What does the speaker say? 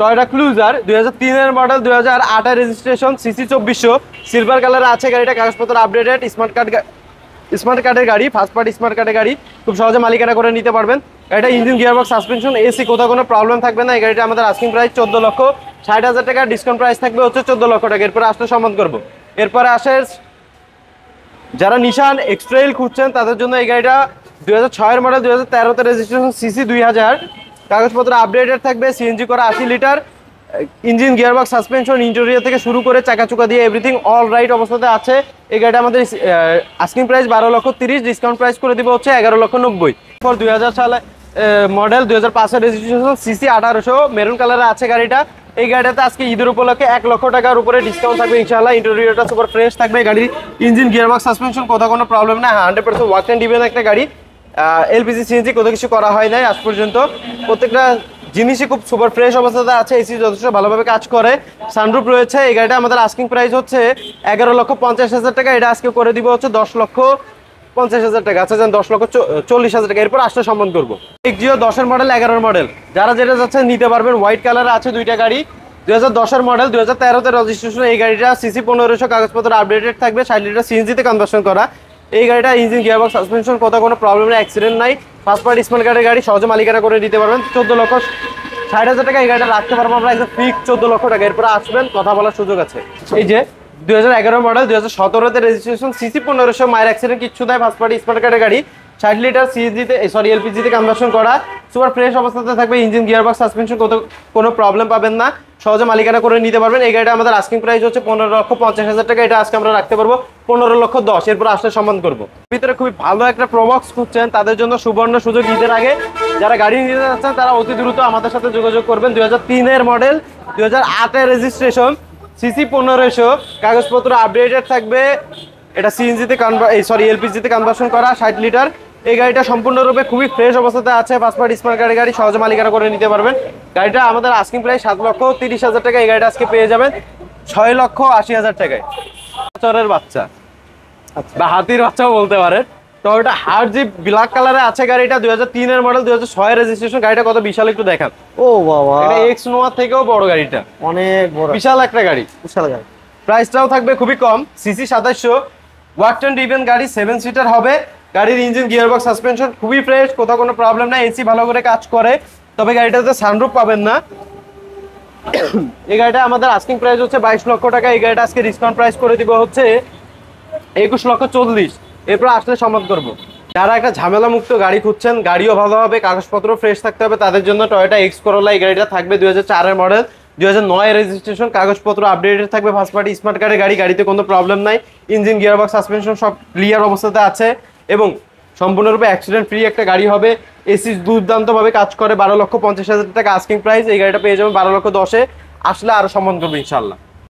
Toyota cruiser 2003 এর model, 2008 এর registration, CC 2400, silver কালারে আছে গাড়িটা, কাগজপত্র আপডেটেড, স্মার্ট কার্ডের গাড়ি, ফার্স্ট পার্টি স্মার্ট কার্ডের গাড়ি, খুব সহজে মালিকানা করে নিতে পারবেন। গাড়িটা ইঞ্জিন, গিয়ারবক্স, সাসপেনশন, এসি, কোথাও কোনো প্রবলেম থাকবে না। এই গাড়িটা আমাদের আস্কিং প্রাইস 14,60,000 টাকা, ডিসকাউন্ট প্রাইস থাকবে হচ্ছে 14 লক্ষ টাকা। এরপরে আসলে সম্মান করবো। এরপরে আসে যারা নিশান এক্সট্রেল খুঁজছেন তাদের জন্য এই গাড়িটা 2006 এর মডেল, 2013 রেজিস্ট্রেশন, সিসি 2000, কাগজপত্র আপডেটেড থাকবে, সিএনজি করা 80 litre, engine, gearbox, suspension, interior থেকে শুরু করে চাকা চুকা দিয়ে এভরিথিং অল রাইট অবস্থাতে আছে। এই গাড়িটা আমাদের আস্কিং প্রাইস 12,30,000, ডিসকাউন্ট প্রাইস করে দিব হচ্ছে 11,90,000। ফর 2000 সালে মডেল, 2005 এর রেজিস্ট্রেশন, সিসি 1800, মেরুন কালারে আছে গাড়িটা। এই গাড়িটাতে আজকে ঈদের উপলক্ষে 1 লক্ষ টাকার উপরে ডিসকাউন্ট থাকবে ইনশাআল্লাহ। ইন্টেরিয়রটা সুপার ফ্রেশ থাকবে, গাড়ির ইঞ্জিন, গিয়ারবক্স, সাসপেনশন কোথাও কোনো প্রবলেম না, 100% ওয়ার্ক অ্যান্ড ডিভেন একটা গাড়ি। এলপিজি সিএনজি কোথাও কিছু করা হয় নাই আজ পর্যন্ত, প্রত্যেকটা জিনিসই খুব সুপার ফ্রেশ অবস্থাতে আছে, এসি যথেষ্ট ভালোভাবে কাজ করে, সানরুফ রয়েছে। এই গাড়িটা আমাদের আস্কিং প্রাইস হচ্ছে 11,50,000 টাকা, এটা আজকে করে দিব হচ্ছে 10,50,000 টাকা। আচ্ছা যান 10,40,000 টাকা, এরপর আসলে সম্মান করবো। এক্সিও 10 এর মডেল, 11 মডেল, যারা যেটা যাচ্ছেন নিতে পারবেন। হোয়াইট কালারে আছে দুইটা গাড়ি, 2010 এর মডেল, 2013 রেজিস্ট্রেশন। এই গাড়িটা সিসি 1500, কাগজপত্র আপডেটেড থাকবে, 60 লিটার সিএনজিতে কনভার্সন করা। এই গাড়িটা ইঞ্জিন, গিয়ারবক্স, সাসপেনশন কোথাও কোনো প্রবলেম নেই, অ্যাক্সিডেন্ট নাই, ফার্স্ট পার্টি স্মার্ট কার্ডের গাড়ি, সহজে মালিকানা করে দিতে পারবেন। 14,60,000 টাকা এই গাড়িটা রাখতে পারবো আমরা, একদম ফিক্স 14 লক্ষ টাকা। এরপরে আসবেন, কথা বলার সুযোগ আছে। এই যে 2011 মডেল, 2017 রেজিস্ট্রেশন, সিসি 1500, মায়ের অ্যাক্সিডেন্ট কিচ্ছু নাই, ফার্স্ট পার্টি স্মার্ট কার্ডের গাড়ি, 60 লিটার সিএনজিতে এলপিজিতে কনভার্সন করা, সুপার ফ্রেশ অবস্থাতে থাকবে, ইঞ্জিন, গিয়ারবক্স, সাসপেনশন কোনো প্রবলেম পাবেন না, সহজে মালিকানা করে নিতে পারবেন। এই গাড়িটা আমাদের আস্কিং প্রাইস হচ্ছে 15,50,000 টাকা, এটা আজকে আমরা রাখতে পারবো 15,10,000। এরপর আসলে সম্মান করবো। ভিতরে খুবই ভালো একটা প্রবক্স খুঁজছেন তাদের জন্য সুবর্ণ সুযোগ, ঈদের আগে যারা গাড়ি নিতে যাচ্ছেন তারা অতি দ্রুত আমাদের সাথে যোগাযোগ করবেন। 2003 এর মডেল, 2008 এর রেজিস্ট্রেশন, সিসি 1500, কাগজপত্র আপডেটেড থাকবে, এটা সিএনজিতে এলপিজিতে কনভার্সন করা, 60 লিটার। এই গাড়িটা সম্পূর্ণরূপে খুবই ফ্রেশ অবস্থাতে আছে, ফার্স্ট পার্টি স্মার্ট কার্ডের গাড়ি, সহজে মালিকানা করে নিতে পারবেন। গাড়িটা আমাদের আস্কিং প্রাইস 7,30,000 টাকা, এই গাড়িটা আজকে পেয়ে যাবেন 6,80,000 টাকায়। চরের বাচ্চা বা হাতির বাচ্চাও বলতে পারেন। তো ওটা হার্ড জিপ ব্ল্যাক কালারে আছে গাড়িটা, 2003 এর মডেল, 2006 রেজিস্ট্রেশন। গাড়িটা কত বিশাল একটু দেখান। ও বাবা, এটা এক্স নোয়া থেকেও বড় গাড়িটা, অনেক বড়, বিশাল একটা গাড়ি, বিশাল গাড়ি। প্রাইসটাও থাকবে খুবই কম, সিসি 2700, ওয়ার্ক অ্যান্ড ডিভেন গাড়ি, 7 সিটার হবে। গাড়ির ইঞ্জিন, গিয়ারবক্স, সাসপেনশন খুবই ফ্রেশ, কোথাও কোনো প্রবলেম নাই, এসি ভালো করে কাজ করে। তবে গাড়িটাতে সানরুফ পাবেন না। এই গাড়িটা আমাদের আস্কিং প্রাইস হচ্ছে 22 লক্ষ টাকা, এই গাড়িটা আজকে ডিসকাউন্ট প্রাইস করে দিব হচ্ছে 21,40,000। এরপর আসলে সম্মান করবো। যারা একটা ঝামেলা মুক্ত গাড়ি খুঁজছেন, গাড়িও ভালো হবে, কাগজপত্র ফ্রেশ থাকতে হবে, তাদের জন্য টয়োটা এক্স করোলা এই গাড়িটা থাকবে, 2004 এর মডেল, 2009 রেজিস্ট্রেশন, কাগজপত্র আপডেটেড থাকবে, ফার্স্ট পার্টি স্মার্ট কার্ডের গাড়ি, গাড়িতে কোনো প্রবলেম নাই, ইঞ্জিন, গিয়ারবক্স, সাসপেনশন সব ক্লিয়ার অবস্থাতে আছে এবং সম্পূর্ণরূপে অ্যাক্সিডেন্ট ফ্রি একটা গাড়ি হবে। এসি দুর্দান্তভাবে কাজ করে, 12,50,000 টাকা আস্কিং প্রাইস। এই গাড়িটা পেয়ে যাবেন 12,10,000-এ, আসলে আরো সম্মান করবে ইনশাআল্লাহ।